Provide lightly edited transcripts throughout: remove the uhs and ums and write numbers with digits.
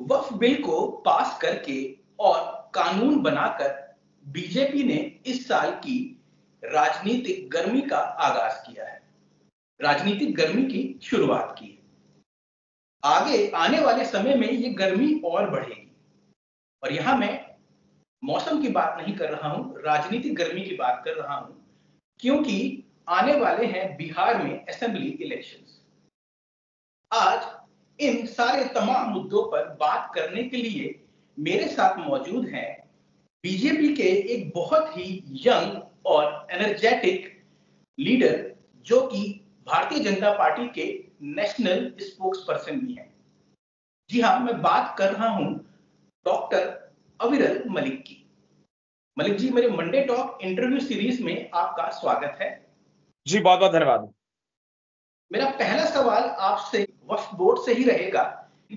वक्फ bill को पास करके और कानून बनाकर बीजेपी ने इस साल की राजनीतिक गर्मी का आगाज किया है। राजनीतिक गर्मी की शुरुआत की है। आगे आने वाले समय में ये गर्मी और बढ़ेगी। और यहां मैं मौसम की बात नहीं कर रहा हूं, राजनीतिक गर्मी की बात कर रहा हूं, क्योंकि आने वाले हैं बिहार में असेंबली इलेक्शंस। आज इन सारे तमाम मुद्दों पर बात करने के लिए मेरे साथ मौजूद हैं बीजेपी के एक बहुत ही यंग और एनर्जेटिक लीडर, जो कि भारतीय जनता पार्टी के नेशनल स्पोक्स पर्सन भी हैं। जी हां, मैं बात कर रहा हूं डॉक्टर अविरल मलिक की। मलिक जी, मेरे मंडे टॉक इंटरव्यू सीरीज में आपका स्वागत है। जी बहुत बहुत धन्यवाद। मेरा पहला सवाल आपसे वक्फ बोर्ड से ही रहेगा।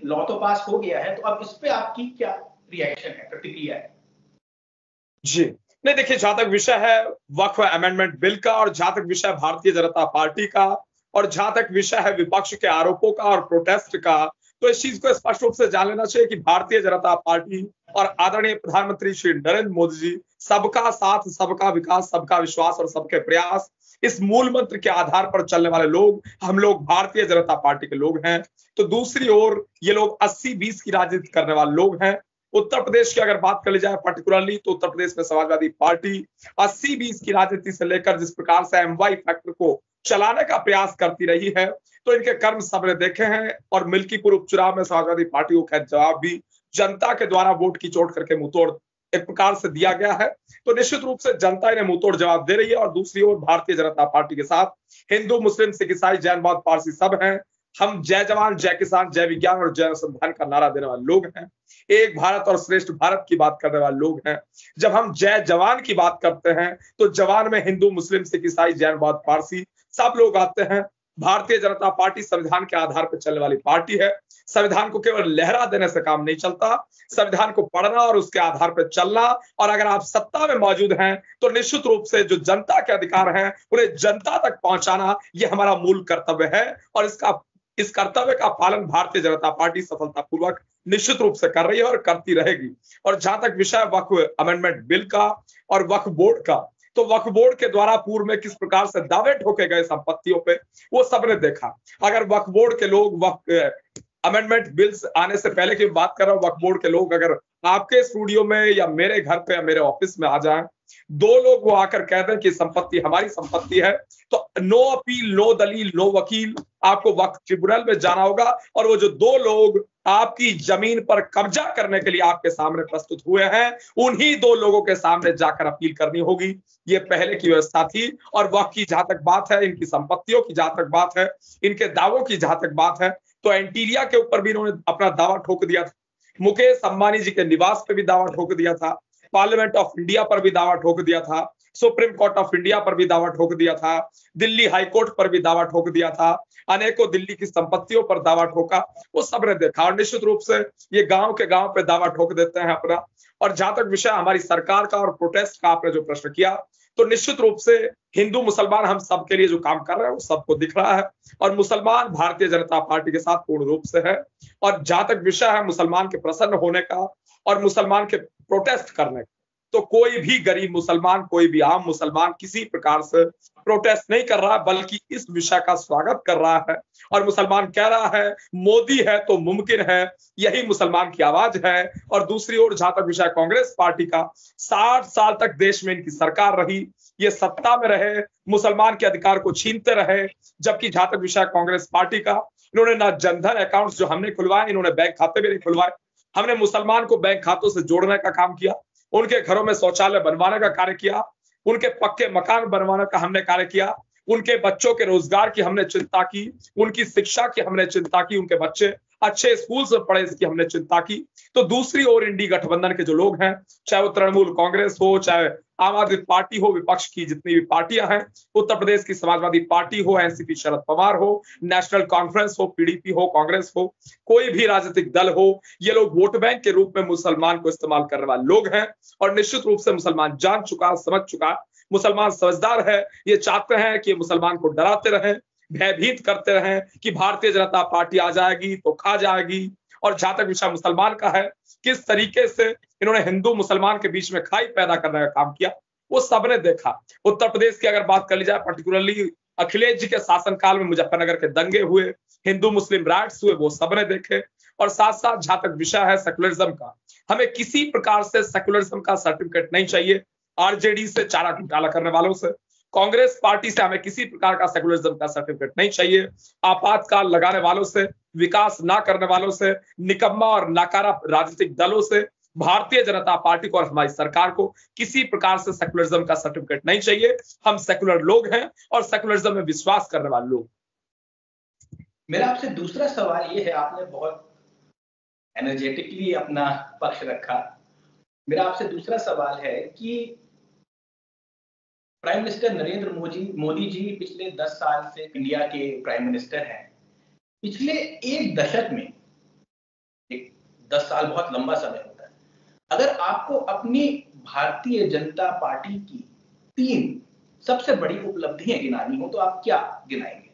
लॉ तो पास हो गया है, तो अब इस पे आपकी क्या रिएक्शन है, प्रतिक्रिया है? जी नहीं, देखिए, जहां तक विषय है वक्फ अमेंडमेंट बिल का और जहां तक विषय भारतीय जनता पार्टी का और जहां तक विषय है विपक्ष के आरोपों का और प्रोटेस्ट का, तो इस चीज को स्पष्ट रूप से जान लेना चाहिए कि भारतीय जनता पार्टी और आदरणीय प्रधानमंत्री श्री नरेंद्र मोदी जी सबका साथ, सबका विकास, सबका विश्वास और सबके प्रयास, इस मूल मंत्र के आधार पर चलने वाले लोग हम लोग भारतीय जनता पार्टी के लोग हैं। तो दूसरी ओर ये लोग 80-20 की राजनीति करने वाले लोग हैं। उत्तर प्रदेश की अगर बात कर ली जाए पर्टिकुलरली, तो उत्तर प्रदेश में समाजवादी पार्टी 80-20 की राजनीति से लेकर जिस प्रकार से एमवाई फैक्टर को चलाने का प्रयास करती रही है, तो इनके कर्म सबने देखे हैं। और मिल्कीपुर उपचुनाव में समाजवादी पार्टी को खैर जवाब भी जनता के द्वारा वोट की चोट करके मुंहतोड़ एक प्रकार से दिया गया है। तो निश्चित रूप से जनता इन्हें मुंहतोड़ जवाब दे रही है। और दूसरी ओर भारतीय जनता पार्टी के साथ हिंदू, मुस्लिम, सिख, ईसाई, जैन, बौद्ध, पारसी सब हैं। हम जय जवान, जय किसान, जय विज्ञान और जय अनुसंधान का नारा देने वाले लोग हैं। एक भारत और श्रेष्ठ भारत की बात करने वाले लोग हैं। जब हम जय जवान की बात करते हैं, तो जवान में हिंदू, मुस्लिम, सिख, ईसाई, जैन, बौद्ध, पारसी सब लोग आते हैं। भारतीय जनता पार्टी संविधान के आधार पर चलने वाली पार्टी है। संविधान को केवल लहरा देने से काम नहीं चलता, संविधान को पढ़ना और उसके आधार पर चलना। और अगर आप सत्ता में मौजूद हैं, तो निश्चित रूप से जो जनता के अधिकार हैं उन्हें जनता तक पहुंचाना, ये हमारा मूल कर्तव्य है। और इस कर्तव्य का पालन भारतीय जनता पार्टी सफलतापूर्वक निश्चित रूप से कर रही है और करती रहेगी। और जहां तक विषय वक्फ अमेंडमेंट बिल का और वक्फ बोर्ड का, तो वक्फ बोर्ड के द्वारा पूर्व में किस प्रकार से दावे ठोके गए संपत्तियों पे, वो सबने देखा। अगर वक्फ बोर्ड के लोग वक्फ अमेंडमेंट बिल्स आने से पहले की बात कर रहा हूं, वक्फ बोर्ड के लोग अगर आपके स्टूडियो में या मेरे घर पे या मेरे ऑफिस में आ जाएं, दो लोग वो आकर कह दें कि संपत्ति हमारी संपत्ति है, तो नो अपील, नो दलील, नो वकील, आपको वक्फ ट्रिब्यूनल में जाना होगा। और वो जो दो लोग आपकी जमीन पर कब्जा करने के लिए आपके सामने प्रस्तुत हुए हैं, उन्हीं दो लोगों के सामने जाकर अपील करनी होगी। ये पहले की व्यवस्था थी। और वक्फ की जहां तक बात है, इनकी संपत्तियों की जहां तक बात है, इनके दावों की जहां तक बात है, तो एंटीरिया के ऊपर भी इन्होंने अपना दावा ठोक दिया था। मुकेश अंबानी जी के निवास पे भी दावा ठोक दिया था। पार्लियामेंट ऑफ इंडिया पर भी दावा ठोक दिया था। सुप्रीम कोर्ट ऑफ इंडिया पर भी दावा ठोक दिया था। दिल्ली हाई कोर्ट पर भी दावा ठोक दिया था। अनेकों दिल्ली की संपत्तियों पर दावा ठोका, वो सबने देखा। और निश्चित रूप से ये गांव के गांव पे दावा ठोक देते हैं अपना। और जहां तक विषय हमारी सरकार का और प्रोटेस्ट का आपने जो प्रश्न किया, तो निश्चित रूप से हिंदू मुसलमान हम सबके लिए जो काम कर रहे हैं वो सबको दिख रहा है। और मुसलमान भारतीय जनता पार्टी के साथ पूर्ण रूप से है। और जहां तक विषय है मुसलमान के प्रसन्न होने का और मुसलमान के प्रोटेस्ट करने का, तो कोई भी गरीब मुसलमान, कोई भी आम मुसलमान किसी प्रकार से प्रोटेस्ट नहीं कर रहा है, बल्कि इस विषय का स्वागत कर रहा है। और मुसलमान कह रहा है मोदी है तो मुमकिन है, यही मुसलमान की आवाज है। और दूसरी ओर जहां तक विषय कांग्रेस पार्टी का, 60 साल तक देश में इनकी सरकार रही, ये सत्ता में रहे, मुसलमान के अधिकार को छीनते रहे। जबकि जहां तक विषय कांग्रेस पार्टी का, इन्होंने ना जनधन अकाउंट जो हमने खुलवाए, इन्होंने बैंक खाते भी नहीं खुलवाए। हमने मुसलमान को बैंक खातों से जोड़ने का काम किया, उनके घरों में शौचालय बनवाने का कार्य किया, उनके पक्के मकान बनवाने का हमने कार्य किया, उनके बच्चों के रोजगार की हमने चिंता की, उनकी शिक्षा की हमने चिंता की, उनके बच्चे अच्छे स्कूल से पढ़े इसकी हमने चिंता की। तो दूसरी ओर इंडी गठबंधन के जो लोग हैं, चाहे वो तृणमूल कांग्रेस हो, चाहे आम आदमी पार्टी हो, विपक्ष की जितनी भी पार्टियां हैं, उत्तर प्रदेश की समाजवादी पार्टी हो, एनसीपी शरद पवार हो, नेशनल कॉन्फ्रेंस हो, पीडीपी हो, कांग्रेस हो, कोई भी राजनीतिक दल हो, ये लोग वोट बैंक के रूप में मुसलमान को इस्तेमाल करने वाले लोग हैं। और निश्चित रूप से मुसलमान जान चुका, समझ चुका, मुसलमान समझदार है। ये चाहते हैं कि मुसलमान को डराते रहें, भयभीत करते रहें कि भारतीय जनता पार्टी आ जाएगी तो खा जाएगी, और जहां तक विषय मुसलमान का है, किस तरीके से इन्होंने हिंदू मुसलमान के बीच में खाई पैदा करने का काम किया, वो सबने देखा। उत्तर प्रदेश की अगर बात कर ली जाए, पर्टिकुलरली अखिलेश जी के शासनकाल में मुजफ्फरनगर के दंगे हुए, हिंदू मुस्लिम राइट्स हुए, वो सबने देखे। और साथ साथ जहां तक विषय है सेकुलरिज्म का, हमें किसी प्रकार से सेकुलरिज्म का सर्टिफिकेट नहीं चाहिए। आरजेडी से चारा घोटाला करने वालों से, कांग्रेस पार्टी से हमें किसी प्रकार का सेकुलरिज्म का सर्टिफिकेट नहीं चाहिए। आपातकाल लगाने वालों से, विकास ना करने वालों से, निकम्मा और नाकारा राजनीतिक दलों से भारतीय जनता पार्टी को और हमारी सरकार को किसी प्रकार से सेकुलरिज्म का सर्टिफिकेट नहीं चाहिए। हम सेकुलर लोग हैं और सेकुलरिज्म में विश्वास करने वाले लोग। मेरा आपसे दूसरा सवाल ये है, आपने बहुत एनर्जेटिकली अपना पक्ष रखा। मेरा आपसे दूसरा सवाल है कि प्राइम मिनिस्टर नरेंद्र मोदी जी पिछले 10 साल से इंडिया के प्राइम मिनिस्टर हैं। पिछले एक दशक में, 10 साल बहुत लंबा समय होता है, अगर आपको अपनी भारतीय जनता पार्टी की 3 सबसे बड़ी उपलब्धियां गिनानी हो तो आप क्या गिनाएंगे?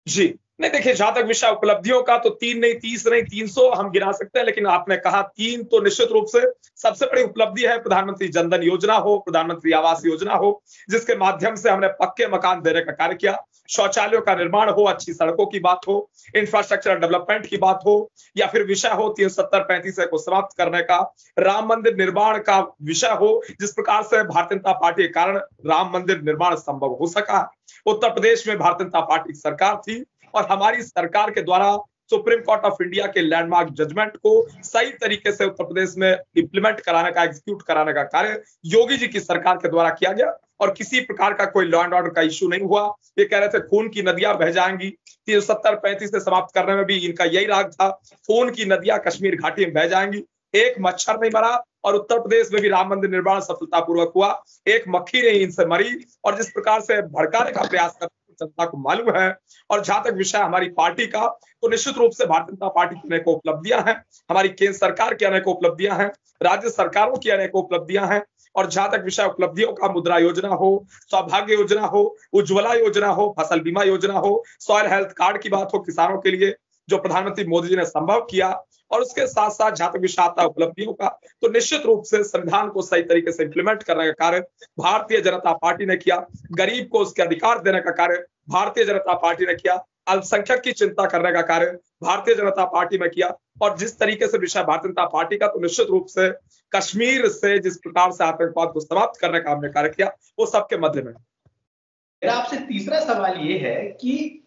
जी नहीं, देखिए जहां तक विषय उपलब्धियों का, तो 3 नहीं, 30 नहीं, 300 हम गिना सकते हैं, लेकिन आपने कहा 3, तो निश्चित रूप से सबसे बड़ी उपलब्धि है प्रधानमंत्री जनधन योजना हो, प्रधानमंत्री आवास योजना हो, जिसके माध्यम से हमने पक्के मकान देने का कार्य किया, शौचालयों का निर्माण हो, अच्छी सड़कों की बात हो, इंफ्रास्ट्रक्चर डेवलपमेंट की बात हो, या फिर विषय हो 370-35 को समाप्त करने का, राम मंदिर निर्माण का विषय हो, जिस प्रकार से भारतीय जनता पार्टी के कारण राम मंदिर निर्माण संभव हो सका। उत्तर प्रदेश में भारतीय जनता पार्टी की सरकार थी और हमारी सरकार के द्वारा सुप्रीम कोर्ट ऑफ इंडिया के लैंडमार्क जजमेंट को सही तरीके से उत्तर प्रदेश में इंप्लीमेंट कराने का, एग्जीक्यूट कराने का कार्य योगी जी की सरकार के द्वारा किया गया और किसी प्रकार का कोई लॉ एंड ऑर्डर का इश्यू नहीं हुआ। ये कह रहे थे खून की नदियां बह जाएंगी, 370-35 से समाप्त करने में भी इनका यही राग था, खून की नदियां कश्मीर घाटी में बह जाएंगी, एक मच्छर नहीं मरा। और उत्तर प्रदेश में भी राम मंदिर निर्माण सफलतापूर्वक हुआ, एक मक्खी नहीं इनसे मरी। और जिस प्रकार से भड़काने का प्रयास कर जनता को मालूम है। और जहां तक विषय हमारी पार्टी का, तो निश्चित रूप से भारतीय जनता पार्टी की अनेकों उपलब्धियां हैं, हमारी केंद्र सरकार की अनेकों उपलब्धियां हैं, राज्य सरकारों की अनेकों उपलब्धियां हैं। और जहां तक विषय उपलब्धियों का, मुद्रा योजना हो, सौभाग्य योजना हो, उज्ज्वला योजना हो, फसल बीमा योजना हो, सॉइल हेल्थ कार्ड की बात हो किसानों के लिए, जो प्रधानमंत्री मोदी जी ने संभव किया, और उसके साथ साथ जहां तक विषय आता उपलब्धियों का, तो निश्चित रूप से संविधान को सही तरीके से इंप्लीमेंट करने का कार्य भारतीय जनता पार्टी ने किया, गरीब को उसके अधिकार देने का कार्य भारतीय जनता पार्टी ने किया, अल्पसंख्यक की चिंता करने का कार्य भारतीय जनता पार्टी में किया। और जिस तरीके से विषय भारतीय जनता पार्टी का, तो निश्चित रूप से कश्मीर से जिस प्रकार से आतंकवाद को समाप्त करने का हमने कार्य किया, वो सबके मध्य में। मेरा आपसे तीसरा सवाल ये है कि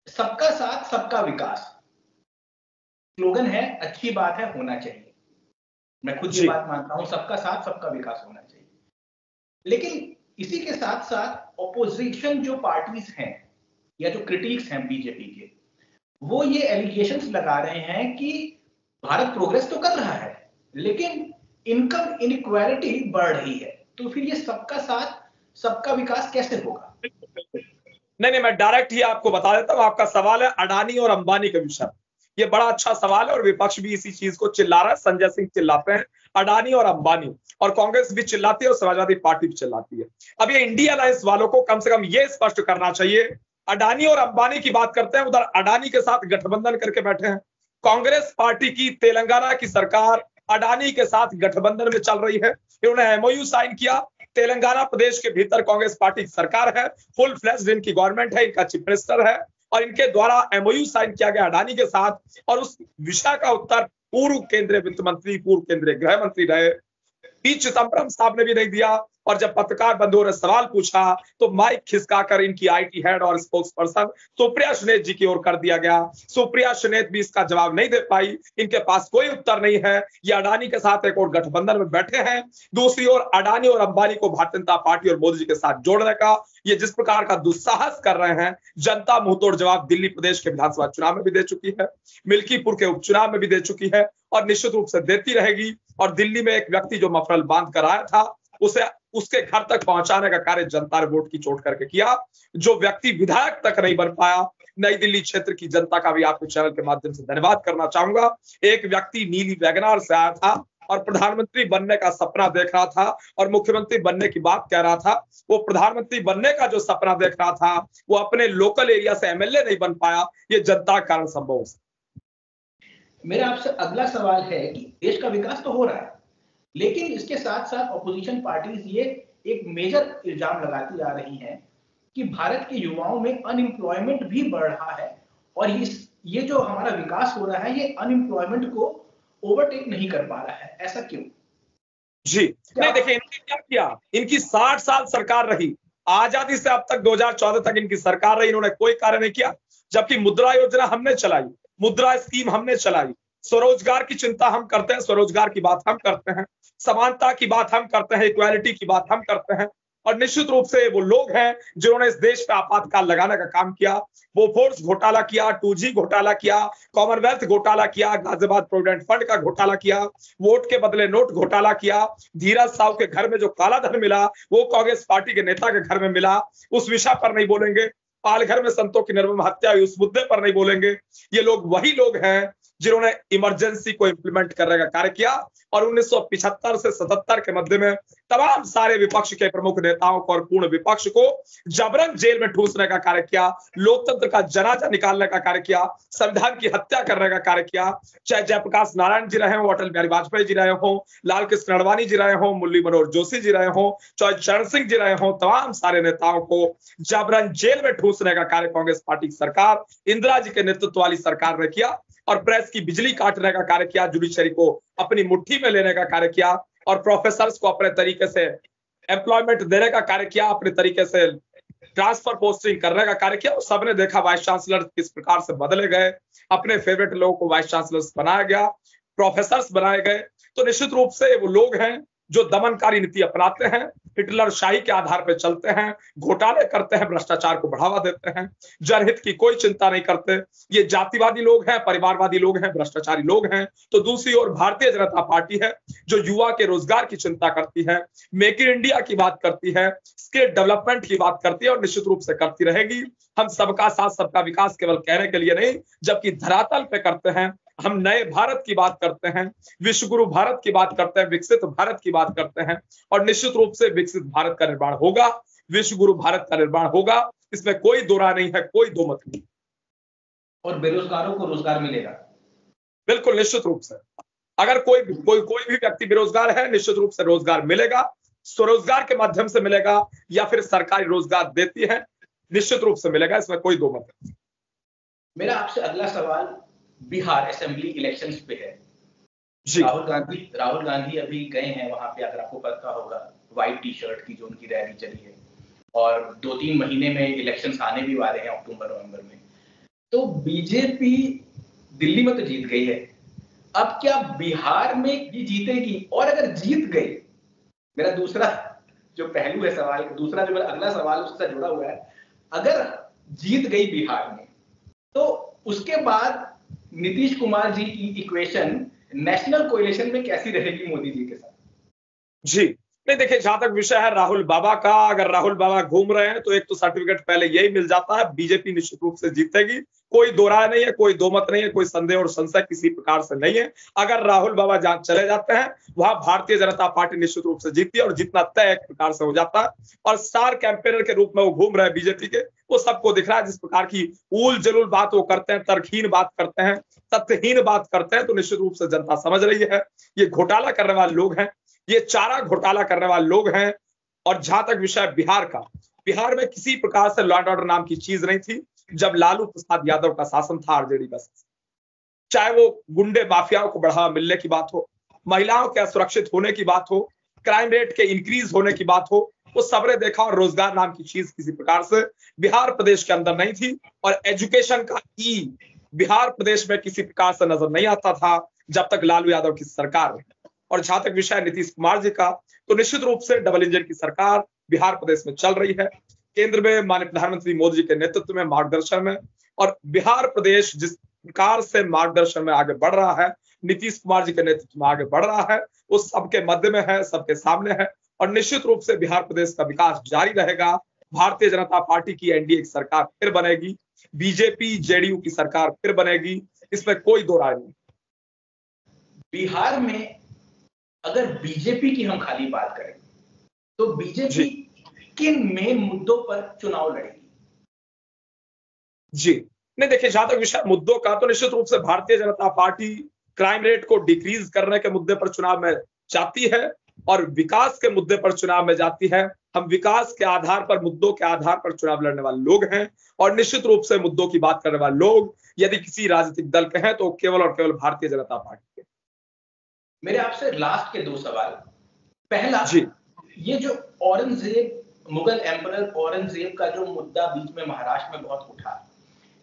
सबका साथ सबका विकास स्लोगन है, अच्छी बात है, होना चाहिए, मैं खुद ये बात मानता हूं, सबका साथ सबका विकास होना चाहिए। लेकिन इसी के साथ साथ ऑपोजिशन जो पार्टीज हैं या जो क्रिटिक्स हैं बीजेपी के, वो ये एलिगेशंस लगा रहे हैं कि भारत प्रोग्रेस तो कर रहा है लेकिन इनकम इनइक्वालिटी बढ़ रही है, तो फिर ये सबका साथ सबका विकास कैसे होगा? नहीं, मैं डायरेक्ट ही आपको बता देता हूं। आपका सवाल है अडानी और अंबानी का विषय, ये बड़ा अच्छा सवाल है और विपक्ष भी इसी चीज को चिल्ला रहा है। संजय सिंह चिल्लाते हैं अडानी और अंबानी, और कांग्रेस भी चिल्लाती है और समाजवादी पार्टी भी चिल्लाती है। अब ये इंडिया अलायंस वालों को कम से कम ये स्पष्ट करना चाहिए, अडानी और अंबानी की बात करते हैं, उधर अडानी के साथ गठबंधन करके बैठे हैं। कांग्रेस पार्टी की तेलंगाना की सरकार अडानी के साथ गठबंधन में चल रही है। इन्होंने एमओयू साइन किया, तेलंगाना प्रदेश के भीतर कांग्रेस पार्टी की सरकार है, फुल फ्लेज्ड इनकी गवर्नमेंट है, इनका चीफ मिनिस्टर है, और इनके द्वारा एमओयू साइन किया गया अडानी के साथ। और उस विषय का उत्तर पूर्व केंद्रीय वित्त मंत्री, पूर्व केंद्रीय गृह मंत्री रहे पी चिदम्बरम साहब ने भी नहीं दिया। और जब पत्रकार बंधुओं ने सवाल पूछा तो माइक खिसकाकर इनकी आईटी हेड और स्पोक्स पर्सन सुप्रिया सुनेत जी की ओर कर दिया गया। सुप्रिया सुनेत भी इसका जवाब नहीं दे पाई, इनके पास कोई उत्तर नहीं है। ये अडानी के साथ एक और गठबंधन में बैठे हैं, दूसरी ओर अडानी और अंबानी को भारतीय जनता पार्टी और मोदी जी के साथ जोड़ने का ये जिस प्रकार का दुस्साहस कर रहे हैं, जनता मुंहतोड़ जवाब दिल्ली प्रदेश के विधानसभा चुनाव में भी दे चुकी है, मिल्कीपुर के उपचुनाव में भी दे चुकी है और निश्चित रूप से देती रहेगी। और दिल्ली में एक व्यक्ति जो मफरल बांध कर आया था, उसे उसके घर तक पहुंचाने का कार्य जनता ने वोट की चोट करके किया। जो व्यक्ति विधायक तक नहीं बन पाया, नई दिल्ली क्षेत्र की जनता का भी आपके चैनल के माध्यम से धन्यवाद करना चाहूंगा। एक व्यक्ति नीली वैगनार से आया था और प्रधानमंत्री बनने का सपना देख रहा था और मुख्यमंत्री बनने की बात कह रहा था। वो प्रधानमंत्री बनने का जो सपना देख रहा था, वो अपने लोकल एरिया से एमएलए नहीं बन पाया। ये जनता के कारण संभव है। मेरा आपसे अगला सवाल है कि देश का विकास तो हो रहा है, लेकिन इसके साथ साथ ऑपोजिशन पार्टीज ये एक मेजर इल्जाम लगाती जा रही हैं कि भारत के युवाओं में अनएम्प्लॉयमेंट भी बढ़ रहा है, और ये जो हमारा विकास हो रहा है ये अनएम्प्लॉयमेंट को ओवरटेक नहीं कर पा रहा है, ऐसा क्यों? जी नहीं, देखिए इन्होंने क्या किया, इनकी 60 साल सरकार रही, आजादी से अब तक 2014 तक इनकी सरकार रही, इन्होंने कोई कार्य नहीं किया। जबकि मुद्रा योजना हमने चलाई, मुद्रा स्कीम हमने चलाई, स्वरोजगार की चिंता हम करते हैं, स्वरोजगार की बात हम करते हैं, समानता की बात हम करते हैं, इक्वालिटी की बात हम करते हैं। और निश्चित रूप से वो लोग हैं जिन्होंने इस देश पे आपातकाल लगाने का काम किया, वो फोर्स घोटाला किया, 2G घोटाला किया, कॉमनवेल्थ घोटाला किया, गाजियाबाद प्रोविडेंट फंड का घोटाला किया, वोट के बदले नोट घोटाला किया, धीरज साहू के घर में जो काला धन मिला वो कांग्रेस पार्टी के नेता के घर में मिला, उस विषय पर नहीं बोलेंगे। पालघर में संतों की निर्मम हत्या हुई, उस मुद्दे पर नहीं बोलेंगे। ये लोग वही लोग हैं जिन्होंने इमरजेंसी को इंप्लीमेंट करने का कार्य किया और 1975 से 77 के मध्य में तमाम सारे विपक्ष के प्रमुख नेताओं को और पूर्ण विपक्ष को जबरन जेल में ठूसने का कार्य किया, लोकतंत्र का जनाजा निकालने का कार्य किया, संविधान की हत्या करने का कार्य किया। चाहे जयप्रकाश नारायण जी रहे हो, अटल बिहारी वाजपेयी जी रहे हो, लाल कृष्ण अडवाणी जी रहे हो, मुरली मनोहर जोशी जी रहे हो, चाहे चरण सिंह जी रहे हो, तमाम सारे नेताओं को जबरन जेल में ठूसने का कार्य कांग्रेस पार्टी की सरकार, इंदिरा जी के नेतृत्व वाली सरकार ने किया और प्रेस की बिजली काटने का कार्य किया, जुडिशरी को अपनी मुट्ठी में लेने का कार्य किया और प्रोफेसर्स को अपने तरीके से एम्प्लॉयमेंट देने का कार्य किया, अपने तरीके से ट्रांसफर पोस्टिंग करने का कार्य किया। सबने देखा वाइस चांसलर किस प्रकार से बदले गए, अपने फेवरेट लोगों को वाइस चांसलर बनाया गया, प्रोफेसर्स बनाए गए। तो निश्चित रूप से वो लोग हैं जो दमनकारी नीति अपनाते हैं, हिटलर शाही के आधार पर चलते हैं, घोटाले करते हैं, भ्रष्टाचार को बढ़ावा देते हैं, जनहित की कोई चिंता नहीं करते। ये जातिवादी लोग हैं, परिवारवादी लोग हैं, भ्रष्टाचारी लोग हैं। तो दूसरी ओर भारतीय जनता पार्टी है जो युवा के रोजगार की चिंता करती है, मेक इन इंडिया की बात करती है, स्किल डेवलपमेंट की बात करती है और निश्चित रूप से करती रहेगी। हम सबका साथ सबका विकास केवल कहने के लिए नहीं, जबकि धरातल पे करते हैं। हम नए भारत की बात करते हैं, विश्व गुरु भारत की बात करते हैं, विकसित भारत की बात करते हैं और निश्चित रूप से विकसित भारत का निर्माण होगा, विश्व गुरु भारत का निर्माण होगा, इसमें कोई दो राय नहीं है, कोई दो मत नहीं। और बेरोजगारों को रोजगार मिलेगा? बिल्कुल, निश्चित रूप से। अगर कोई भी व्यक्ति बेरोजगार है, निश्चित रूप से रोजगार मिलेगा, स्वरोजगार के माध्यम से मिलेगा या फिर सरकारी रोजगार देती है, निश्चित रूप से मिलेगा, इसमें कोई दो मत नहीं। मेरा आपसे अगला सवाल बिहार असेंबली इलेक्शंस पे है। जी। राहुल गांधी अभी गए हैं वहां पे, अगर आपको पता होगा, व्हाइट टी शर्ट की जो उनकी रैली चली है, और 2-3 महीने में इलेक्शंस आने भी वाले हैं, अक्टूबर नवंबर में। तो बीजेपी दिल्ली में तो जीत गई है, अब क्या बिहार में भी जीतेगी? और अगर जीत गई, मेरा दूसरा जो पहलू है सवाल, दूसरा जो मेरा अगला सवाल उससे जुड़ा हुआ है, अगर जीत गई बिहार में तो उसके बाद नीतीश कुमार जी की इक्वेशन नेशनल कोएलिशन में कैसी रहेगी मोदी जी के साथ? जी नहीं, देखिए जहां तक विषय है राहुल बाबा का, अगर राहुल बाबा घूम रहे हैं तो एक तो सर्टिफिकेट पहले यही मिल जाता है, बीजेपी निश्चित रूप से जीतेगी, कोई दो राय नहीं है, कोई दो मत नहीं है, कोई संदेह और संशय किसी प्रकार से नहीं है। अगर राहुल बाबा जहां चले जाते हैं वहां भारतीय जनता पार्टी निश्चित रूप से जीतती है और जितना तय एक प्रकार से हो जाता है। और स्टार कैंपेनर के रूप में वो घूम रहे हैं बीजेपी के, वो सबको दिख रहा है जिस प्रकार की उल जलूल बात वो करते हैं, तर्कहीन बात करते हैं, तथ्यहीन बात करते हैं, तो निश्चित रूप से जनता समझ रही है ये घोटाला करने वाले लोग हैं, ये चारा घोटाला करने वाले लोग हैं। और जहां तक विषय बिहार का, बिहार में किसी प्रकार से लॉ एंड ऑर्डर नाम की चीज नहीं थी जब लालू प्रसाद यादव का शासन था, आरजेडी का। चाहे वो गुंडे माफियाओं को बढ़ावा मिलने की बात हो, महिलाओं के असुरक्षित होने की बात हो, क्राइम रेट के इंक्रीज होने की बात हो, वो सबने देखा। और रोजगार नाम की चीज किसी प्रकार से बिहार प्रदेश के अंदर नहीं थी। और एजुकेशन का ई बिहार प्रदेश में किसी प्रकार से नजर नहीं आता था जब तक लालू यादव की सरकार रही। और जहां तक विषय नीतीश कुमार जी का, तो निश्चित रूप से डबल इंजन की सरकार बिहार प्रदेश में चल रही है, केंद्र में माननीय प्रधानमंत्री मोदी जी के नेतृत्व में, मार्गदर्शन में। और बिहार प्रदेश जिस प्रकार से मार्गदर्शन में आगे बढ़ रहा है, नीतीश कुमार जी के नेतृत्व में आगे बढ़ रहा है, वो सबके मध्य में है, सबके सामने है। और निश्चित रूप से बिहार प्रदेश का विकास जारी रहेगा। भारतीय जनता पार्टी की एनडीए की सरकार फिर बनेगी, बीजेपी जेडीयू की सरकार फिर बनेगी, इसमें कोई दो राय नहीं। बिहार में अगर बीजेपी की हम खाली बात करें तो बीजेपी किन मेन मुद्दों पर चुनाव लड़ेगी? जी नहीं देखिए, जहां तक विषय मुद्दों का, तो निश्चित रूप से Bharatiya Janata party crime rate को डिक्रीज करने के मुद्दे पर चुनाव में जाती है और विकास के मुद्दे पर चुनाव में जाती है। हम विकास के आधार पर, मुद्दों के आधार पर चुनाव लड़ने वाले लोग हैं और निश्चित रूप से मुद्दों की बात करने वाले लोग यदि किसी राजनीतिक दल के हैं तो केवल और केवल भारतीय जनता पार्टी के। मेरे आपसे लास्ट के 2 सवाल। पहला जी, ये जो औरंगजेब, मुगल एम्परर औरंगजेब का जो मुद्दा बीच में महाराष्ट्र में बहुत उठा,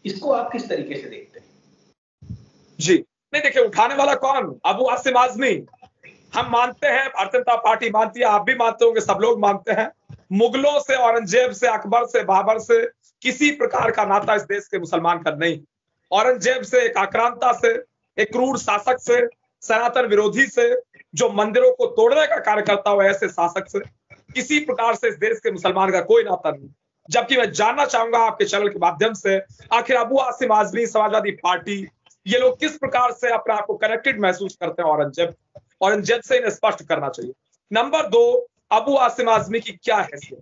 इसको आप किस तरीके से देखते हैं? जी, नहीं देखिए, उठाने वाला कौन? अबू आसिम आजमी। हम मानते हैं, भारतीय जनता पार्टी मानती है, आप भी मानते होंगे, सब लोग मानते हैं, मुगलों से, औरंगजेब से, अकबर से, बाबर से किसी प्रकार का नाता इस देश के मुसलमान का नहीं। औरंगजेब से, एक आक्रांता से, एक क्रूर शासक से, सनातन विरोधी से, जो मंदिरों को तोड़ने का कार्य करता हुआ ऐसे शासक से किसी प्रकार से इस देश के मुसलमान का कोई नाता नहीं। जबकि मैं जानना चाहूंगा आपके चैनल के माध्यम से, आखिर अबू आसिम आजमी, समाजवादी पार्टी, ये लोग किस प्रकार से अपने आप को कनेक्टेड महसूस करते हैं औरंगजेब से इन्हें स्पष्ट करना चाहिए। नंबर 2, अबू आसिम आजमी की क्या हैसियत?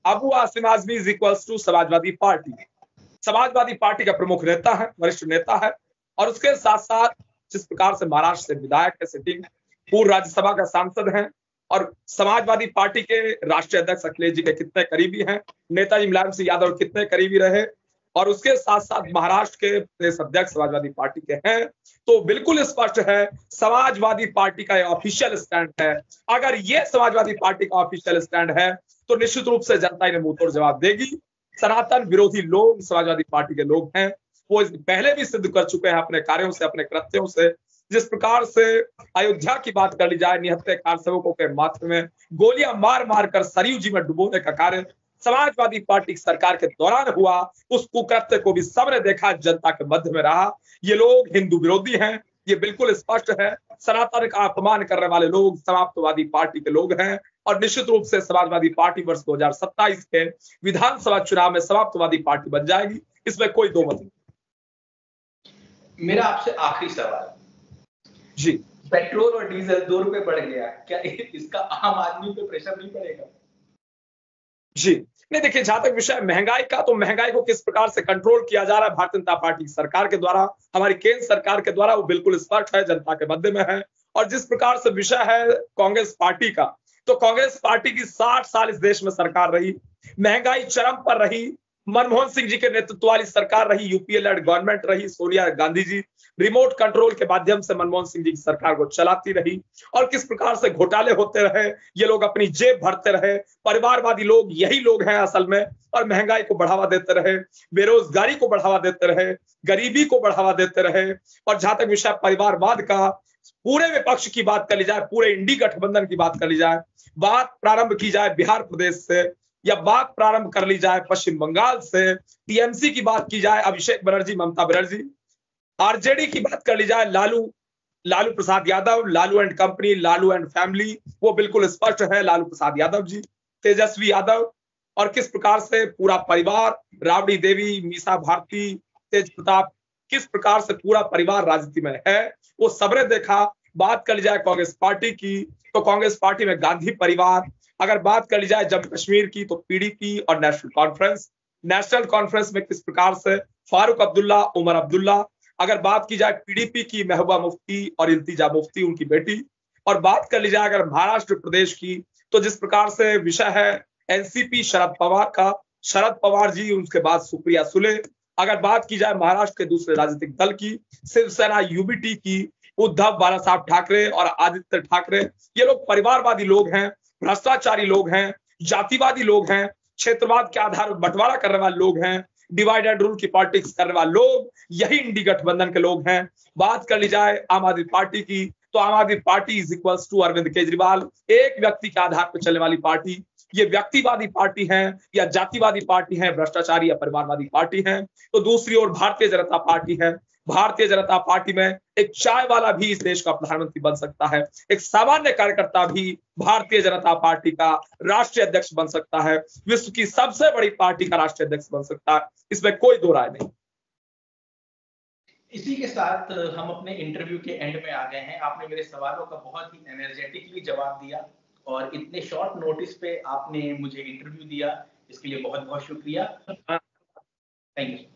Abu Asim Azmi is equals to Samajwadi Party. Samajwadi Party का प्रमुख नेता है, वरिष्ठ नेता है, और उसके साथ साथ जिस प्रकार से महाराष्ट्र से विधायक है, सिटिंग पूर्व राज्यसभा का सांसद हैं और समाजवादी पार्टी के राष्ट्रीय अध्यक्ष अखिलेश जी के कितने करीबी हैं, नेताजी मुलायम सिंह यादव कितने करीबी रहे, और उसके साथ साथ महाराष्ट्र के प्रदेश अध्यक्ष समाजवादी पार्टी के हैं, तो बिल्कुल स्पष्ट है समाजवादी पार्टी का ऑफिशियल स्टैंड है। अगर ये समाजवादी पार्टी का ऑफिशियल स्टैंड है तो निश्चित रूप से जनता इन्हें मुंहतोड़ जवाब देगी। सनातन विरोधी लोग समाजवादी पार्टी के लोग हैं, वो पहले भी सिद्ध कर चुके हैं अपने कार्यों से, अपने कृत्यों से। जिस प्रकार से अयोध्या की बात कर ली जाए, निहत्थे कारसेवकों के माथे में गोलियां मार मार कर सरयू जी में डुबोने का कार्य समाजवादी पार्टी की सरकार के दौरान हुआ, उस कुकृत्य को भी सबने देखा, जनता के मध्य में रहा। ये लोग हिंदू विरोधी हैं, ये बिल्कुल स्पष्ट है। सनातन का अपमान करने वाले लोग समाजवादी पार्टी के लोग हैं और निश्चित रूप से समाजवादी पार्टी वर्ष 2027 के विधानसभा चुनाव में समाजवादी पार्टी बन जाएगी, इसमें कोई दो मत नहीं। मेरा आपसे आखिरी सवाल जी, पेट्रोल और डीजल 2 रुपए बढ़ गया, क्या इसका आम आदमी पे प्रेशर नहीं पड़ेगा? जी, नहीं देखिए, जहां तक विषय महंगाई का, तो महंगाई को किस प्रकार से कंट्रोल किया जा रहा है भारतीय जनता पार्टी की सरकार के द्वारा, हमारी केंद्र सरकार के द्वारा, वो बिल्कुल स्पष्ट है, जनता के मध्य में है। और जिस प्रकार से विषय है कांग्रेस पार्टी का, तो कांग्रेस पार्टी की 60 साल इस देश में सरकार रही, महंगाई चरम पर रही, मनमोहन सिंह जी के नेतृत्व वाली सरकार रही, यूपीए लेड गवर्नमेंट रही, सोनिया गांधी जी रिमोट कंट्रोल के माध्यम से मनमोहन सिंह जी की सरकार को चलाती रही और किस प्रकार से घोटाले होते रहे, ये लोग अपनी जेब भरते रहे, परिवारवादी लोग यही लोग हैं असल में, और महंगाई को बढ़ावा देते रहे, बेरोजगारी को बढ़ावा देते रहे, गरीबी को बढ़ावा देते रहे। और जहां तक विषय परिवारवाद का, पूरे विपक्ष की बात कर ली जाए, पूरे इंडी गठबंधन की बात कर ली जाए, बात प्रारंभ की जाए बिहार प्रदेश से या बात प्रारंभ कर ली जाए पश्चिम बंगाल से, टीएमसी की बात की जाए अभिषेक बनर्जी, ममता बनर्जी, आरजेडी की बात कर ली जाए Lalu Prasad Yadav, Lalu and company, Lalu and family, वो बिल्कुल स्पष्ट है, लालू प्रसाद यादव जी, तेजस्वी यादव, और किस प्रकार से पूरा परिवार, राबड़ी देवी, मीसा भारती, तेज प्रताप, किस प्रकार से पूरा परिवार राजनीति में है, वो सबने देखा। बात कर ली जाए कांग्रेस पार्टी की, तो कांग्रेस पार्टी में गांधी परिवार, अगर बात कर ली जाए जम्मू कश्मीर की, तो पीडीपी और नेशनल कॉन्फ्रेंस में किस प्रकार से फारूक अब्दुल्ला, उमर अब्दुल्ला, अगर बात की जाए पीडीपी की महबूबा मुफ्ती और इल्तिजा मुफ्ती, उनकी बेटी, और बात कर ली जाए अगर महाराष्ट्र प्रदेश की, तो जिस प्रकार से विषय है एनसीपी शरद पवार का, शरद पवार जी, उनके बाद सुप्रिया सुले, अगर बात की जाए महाराष्ट्र के दूसरे राजनीतिक दल की, शिवसेना यूबीटी की, उद्धव बाला साहब ठाकरे और आदित्य ठाकरे, ये लोग परिवारवादी लोग हैं, भ्रष्टाचारी लोग हैं, जातिवादी लोग हैं, क्षेत्रवाद के आधार पर बंटवारा करने वाले लोग हैं, डिवाइड रूल की पॉलिटिक्स करने वाले लोग यही इंडी गठबंधन के लोग हैं। बात कर ली जाए आम आदमी पार्टी की, तो Aam Aadmi Party is equals to Arvind Kejriwal, एक व्यक्ति के आधार पर चलने वाली पार्टी। ये व्यक्तिवादी पार्टी है या जातिवादी पार्टी है, भ्रष्टाचारी या परिवारवादी पार्टी है। तो दूसरी ओर भारतीय जनता पार्टी है। भारतीय जनता पार्टी में एक चाय वाला भी इस देश का प्रधानमंत्री बन सकता है, एक सामान्य कार्यकर्ता भी भारतीय जनता पार्टी का राष्ट्रीय अध्यक्ष बन सकता है, विश्व की सबसे बड़ी पार्टी का राष्ट्रीय अध्यक्ष बन सकता है, इसमें कोई दो राय नहीं। इसी के साथ हम अपने इंटरव्यू के एंड में आ गए हैं। आपने मेरे सवालों का बहुत ही एनर्जेटिकली जवाब दिया और इतने शॉर्ट नोटिस पे आपने मुझे इंटरव्यू दिया, इसके लिए बहुत बहुत शुक्रिया। Thank you.